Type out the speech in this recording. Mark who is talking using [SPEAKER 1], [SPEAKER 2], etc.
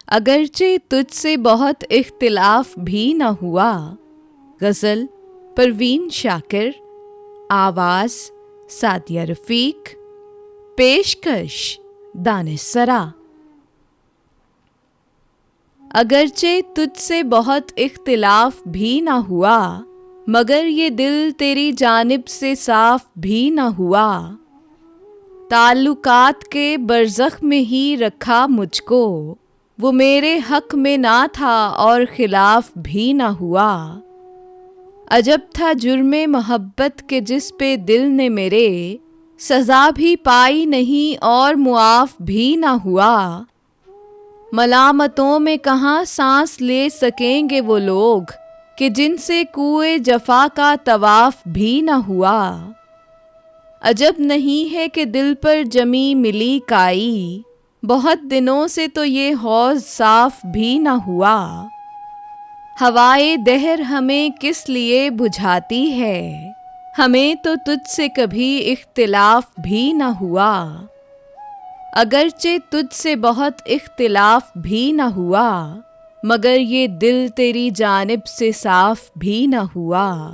[SPEAKER 1] अगरचे तुझसे बहुत इख्तिलाफ भी न हुआ। गज़ल परवीन शाकिर, आवाज़ सादिया रफ़ीक, पेशकश दानिशसरा। अगरचे तुझसे बहुत इख्तिलाफ भी न हुआ, मगर ये दिल तेरी जानिब से साफ भी न हुआ। ताल्लुकात के बरज़ख में ही रखा मुझको, वो मेरे हक़ में ना था और खिलाफ भी न हुआ। अजब था जुर्मे मोहब्बत के जिस पे दिल ने मेरे, सज़ा भी पाई नहीं और मुआफ़ भी न हुआ। मलामतों में कहाँ सांस ले सकेंगे वो लोग, कि जिनसे कुए जफ़ा का तवाफ़ भी न हुआ। अजब नहीं है कि दिल पर जमी मिली काई, बहुत दिनों से तो ये हौज़ साफ़ भी न हुआ। हवाए दहर हमें किस लिए बुझाती है, हमें तो तुझसे कभी इख्तिलाफ भी न हुआ। अगरचे तुझसे बहुत इख्तिलाफ भी न हुआ, मगर ये दिल तेरी जानिब से साफ भी न हुआ।